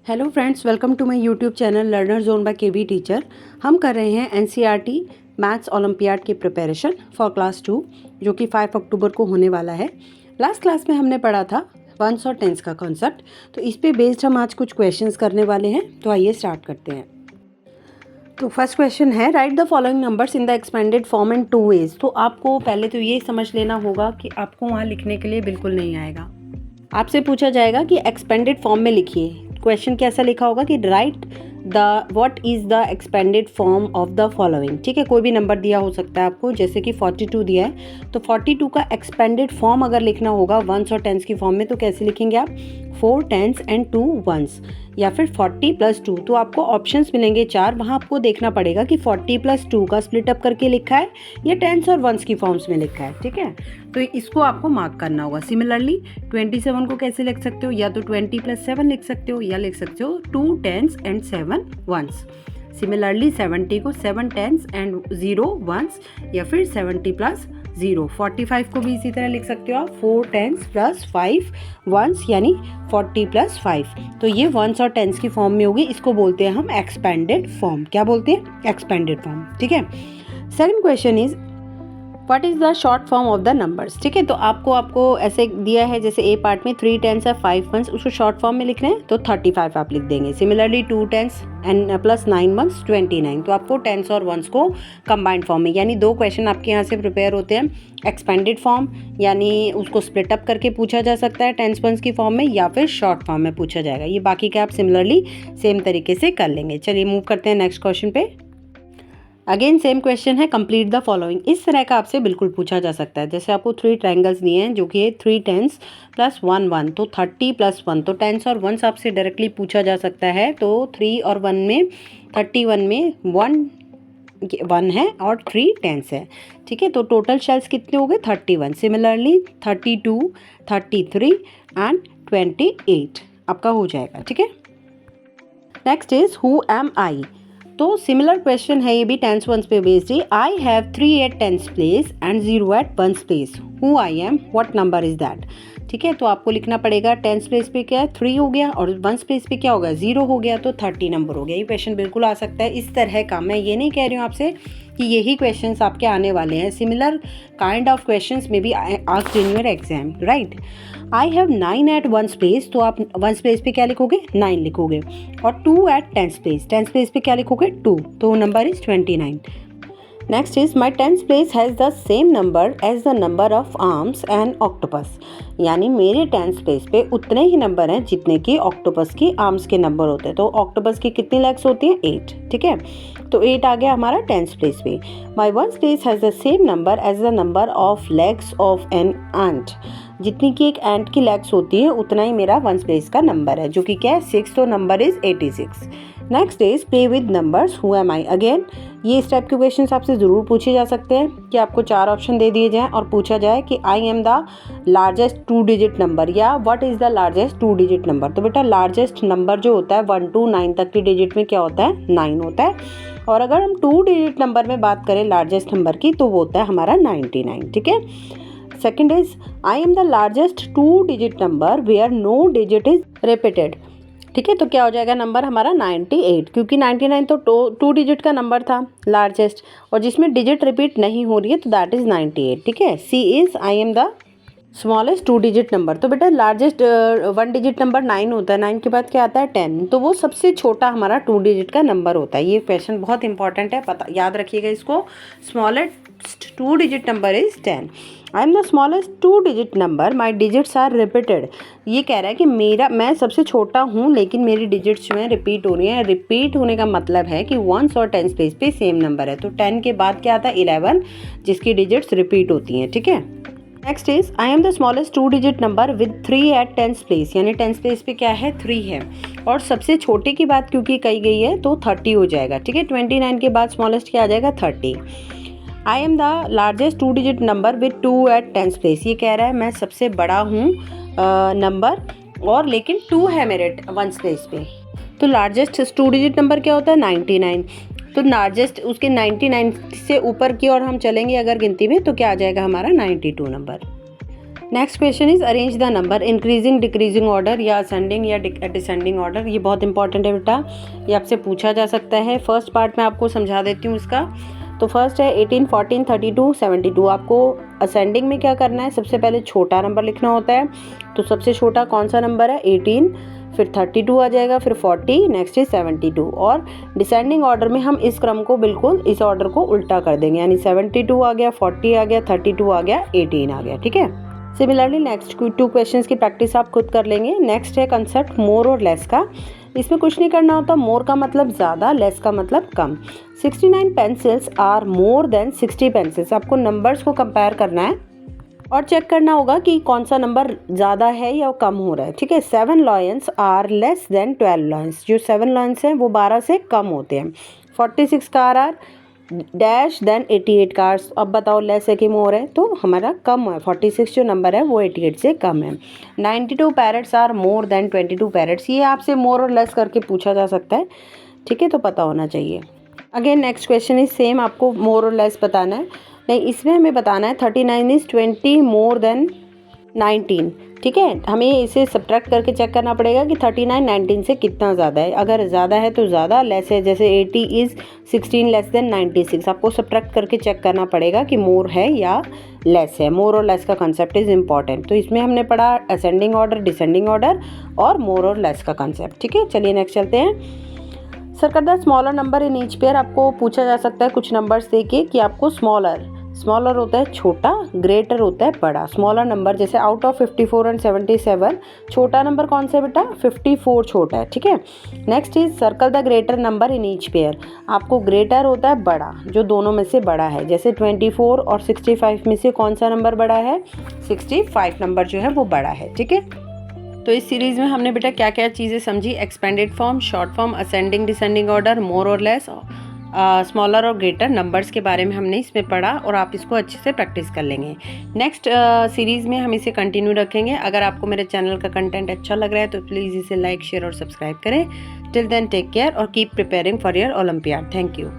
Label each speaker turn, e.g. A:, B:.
A: Hello friends, welcome to my YouTube channel Learner Zone by KV teacher. हम कर रहे हैं एनसीईआरटी मैथ्स ओलंपियाड की प्रिपरेशन फॉर क्लास 2 जो कि 5 अक्टूबर को होने वाला है। लास्ट क्लास में हमने पढ़ा था वंस और टेंस का कॉन्सेप्ट, तो इस पे बेस्ड हम आज कुछ क्वेश्चंस करने वाले हैं। तो आइए स्टार्ट करते हैं। तो फर्स्ट क्वेश्चन है, write the following numbers in the expanded form in 2 ways. तो आपको पहले तो ये समझ लेना होगा कि आपको वहाँ लिखने के लिए बिल्कुल नहीं आएगा। आपसे पूछा जाएगा कि एक्सपेंडेड फॉर्म में लिखिए। क्वेश्चन कैसा लिखा होगा कि right the what is the expanded form of the following. ठीक है, कोई भी नंबर दिया हो सकता है आपको, जैसे कि 42 दिया है तो 42 का एक्सपेंडेड फॉर्म अगर लिखना होगा वंस और टेंस की फॉर्म में तो कैसे लिखेंगे आप, 4 टेंस एंड 2 वंस, या फिर 40 + 2। तो आपको ऑप्शंस मिलेंगे 4, वहाँ आपको देखना पड़ेगा कि 40 + 2 का स्प्लिट अप करके लिखा है या टेंस और वंस की फॉर्म्स में लिखा है। ठीक है, तो इसको आपको मार्क करना होगा। सिमिलरली 27 को कैसे लिख सकते हो, या तो 20 + 7 लिख सकते हो या लिख सकते हो 2 टेंस एंड 7 वंस। सिमिलरली 70 को 7 टेंस एंड 0 वंस, या फिर 70 + 0। 45 को भी इसी तरह लिख सकते हो आप, 4 टेंस + 5 वंस, यानी 40 + 5। तो ये वंस और टेंस की फॉर्म में होगी। इसको बोलते हैं हम एक्सपेंडेड फॉर्म। क्या बोलते हैं? Expanded form. ठीक है। Second question is what is the short form of the numbers. ठीक है, तो आपको ऐसे दिया है, जैसे ए पार्ट में 3 टेंस है 5 वंस, उसको शॉर्ट फॉर्म में लिख रहे हैं तो 35 आप लिख देंगे। Similarly 2 tens and + 9 ones 29। तो आपको टेंस और वंस को कंबाइंड फॉर्म में, यानी 2 क्वेश्चन आपके यहाँ से प्रिपेयर होते हैं। एक्सपेंडेड फॉर्म यानी उसको स्प्लिट अप करके पूछा जा सकता है टेंस वंस की फॉर्म में, या फिर शॉर्ट फॉर्म में पूछा जाएगा। ये बाकी के आप सिमिलरली सेम तरीके से कर लेंगे। चलिए मूव करते हैं नेक्स्ट क्वेश्चन पे। अगेन सेम क्वेश्चन है, कंप्लीट द फॉलोइंग। इस तरह का आपसे बिल्कुल पूछा जा सकता है। जैसे आपको 3 ट्रायंगल्स दिए हैं जो कि 3 टेंस + 1 1, तो 30 + 1। तो टेंस और वंस आपसे डायरेक्टली पूछा जा सकता है। तो 3 और 1 में 31 में 1 है और 3 टेंस है। ठीक है, तो टोटल शेल्स कितने हो गए? 31। सिमिलरली 32, 33 एंड 28 आपका हो जाएगा। ठीक है। नेक्स्ट इज हु एम आई। तो सिमिलर क्वेश्चन है, ये भी टेंस वंस पे बेस्ड है। I have 3 at tens place and 0 at ones place. Who I am, what number is that. ठीक है, तो आपको लिखना पड़ेगा टेंस प्लेस पे क्या है 3 हो गया, और वंस प्लेस पे क्या होगा 0 हो गया, तो 30 नंबर हो गया। ये क्वेश्चन बिल्कुल आ सकता है इस तरह का। मैं ये नहीं कह रही हूँ आपसे कि यही क्वेश्चंस आपके आने वाले हैं। सिमिलर काइंड ऑफ क्वेश्चंस में भी asked in your exam, right. I have 9 at ones place, तो आप वंस प्लेस पे क्या लिखोगे 9 लिखोगे, और 2 एट टेंस प्लेस पे क्या लिखोगे 2, तो number is 29। Next is my tens place has the same number as the number of arms and octopus. यानी मेरे टेंस प्लेस पे उतने ही नंबर हैं जितने कि ऑक्टोपस की आर्म्स के नंबर होते हैं। तो ऑक्टोपस की कितनी लेग्स होती हैं? 8। ठीक है, तो 8 आ गया हमारा टेंस प्लेस पे। My ones place has the same number as the number of legs of an ant. जितनी की एक एंट की लेग्स होती है उतना ही मेरा वंस प्लेस का नंबर है, जो कि क्या है 6, तो number is 86। Next is play with numbers, who am I. Again ये इस टाइप के क्वेश्चन आपसे ज़रूर पूछे जा सकते हैं कि आपको 4 ऑप्शन दे दिए जाएं और पूछा जाए कि I am the largest 2 digit number, या what is the largest 2 digit number. तो बेटा लार्जेस्ट नंबर जो होता है 1 to 9 तक की डिजिट में क्या होता है 9 होता है, और अगर हम 2 डिजिट नंबर में बात करें लार्जेस्ट नंबर की तो वो होता है हमारा 99। ठीक है। Second is I am the largest 2 digit number where no digit is repeated. ठीक है, तो क्या हो जाएगा नंबर हमारा 98, क्योंकि 99 तो 2 डिजिट का नंबर था लार्जेस्ट, और जिसमें डिजिट रिपीट नहीं हो रही है तो दैट इज़ 98। ठीक है। See is I am the smallest 2 digit number. तो बेटा लार्जेस्ट 1 डिजिट नंबर 9 होता है, 9 के बाद क्या आता है 10, तो वो सबसे छोटा हमारा 2 डिजिट का नंबर होता है। ये क्वेश्चन बहुत इंपॉर्टेंट है, पता याद रखिएगा इसको। Smallest 2 digit number is 10। I am the smallest 2 digit number, my digits are repeated. ये कह रहा है कि मैं सबसे छोटा हूँ लेकिन मेरी डिजिट्स जो हैं रिपीट हो रही हैं। रिपीट होने का मतलब है कि वंस और टेंस प्लेस पे सेम नंबर है। तो 10 के बाद क्या आता है 11, जिसकी डिजिट्स रिपीट होती हैं। ठीक है। Next is I am the smallest 2 digit number with 3 at tens place, यानी टेंस प्लेस पे क्या है 3 है, और सबसे छोटे की बात क्योंकि कही गई है तो 30 हो जाएगा। ठीक है, 29 के बाद स्मॉलेस्ट क्या आ जाएगा 30। I am the largest 2 digit number with 2 at tens place. ये कह रहा है मैं सबसे बड़ा हूँ नंबर, और लेकिन 2 है मेरे वंस प्लेस पे। तो लार्जेस्ट 2 डिजिट नंबर क्या होता है 99। तो लार्जेस्ट उसके 99 से ऊपर की और हम चलेंगे अगर गिनती में तो क्या आ जाएगा हमारा 92 number. Next question is arrange the number increasing decreasing order या असेंडिंग या डिसेंडिंग ऑर्डर। ये बहुत इंपॉर्टेंट है बेटा, ये आपसे पूछा जा सकता है। फर्स्ट पार्ट में आपको समझा देती हूँ इसका। तो फर्स्ट है 18, 14, 32, 72। आपको असेंडिंग में क्या करना है, सबसे पहले छोटा नंबर लिखना होता है। तो सबसे छोटा कौन सा नंबर है, 18, फिर 32 आ जाएगा, फिर 40, नेक्स्ट इज 72। और डिसेंडिंग ऑर्डर में हम इस क्रम को बिल्कुल इस ऑर्डर को उल्टा कर देंगे, यानी 72 आ गया, 40 आ गया, 32 आ गया, 18 आ गया, ठीक है। सिमिलरली नेक्स्ट 2 क्वेश्चंस की प्रैक्टिस आप खुद कर लेंगे। नेक्स्ट है कंसेप्ट मोर और लेस का। इसमें कुछ नहीं करना होता, मोर का मतलब ज़्यादा, लेस का मतलब कम। 69 pencils are more than 60 pencils. आपको नंबर्स को कंपेयर करना है और चेक करना होगा कि कौन सा नंबर ज़्यादा है या कम हो रहा है, ठीक है। 7 lions are less than 12 lions. जो 7 लॉयंस हैं वो 12 से कम होते हैं। 46 car are dash than 88 cars. अब बताओ लेस है कि मोर है, तो हमारा कम है। 46 जो नंबर है वो 88 से कम है। 92 parrots are more than 22 parrots. ये आपसे मोर और लेस करके पूछा जा सकता है, ठीक है, तो पता होना चाहिए। Again next question is same, आपको मोर और लेस बताना है। नहीं, इसमें हमें बताना है 39 इज 20 मोर देन 19, ठीक है। हमें इसे सब्ट्रैक्ट करके चेक करना पड़ेगा कि 39 19 से कितना ज़्यादा है। अगर ज़्यादा है तो ज़्यादा, लेस है जैसे 80 इज़ 16 लेस देन 96। आपको सब्ट्रैक्ट करके चेक करना पड़ेगा कि मोर है या लेस है। मोर और लेस का कंसेप्ट इज़ इम्पॉर्टेंट। तो इसमें हमने पढ़ा असेंडिंग ऑर्डर, डिसेंडिंग ऑर्डर और मोर और लेस का कंसेप्ट, ठीक है। चलिए नेक्स्ट चलते हैं। Circle the smaller number in each pair. आपको पूछा जा सकता है कुछ नंबर्स देके कि आपको स्मॉलर होता है छोटा, ग्रेटर होता है बड़ा। स्मॉलर नंबर जैसे आउट ऑफ 54 एंड 77, छोटा नंबर कौन सा है बेटा, 54 छोटा है, ठीक है। Next is circle the greater number in each pair. आपको ग्रेटर होता है बड़ा, जो दोनों में से बड़ा है। जैसे 24 और 65 में से कौन सा नंबर बड़ा है, 65 नंबर जो है वो बड़ा है, ठीक है। तो इस सीरीज़ में हमने बेटा क्या क्या चीज़ें समझी, expanded form, short form, ascending descending order, more और लेस, स्मॉलर और ग्रेटर नंबर्स के बारे में हमने इसमें पढ़ा और आप इसको अच्छे से प्रैक्टिस कर लेंगे। नेक्स्ट सीरीज़ में हम इसे कंटिन्यू रखेंगे। अगर आपको मेरे चैनल का कंटेंट अच्छा लग रहा है तो प्लीज़ इसे लाइक, शेयर और सब्सक्राइब करें। टिल देन टेक केयर और keep preparing for your olympiad. Thank you.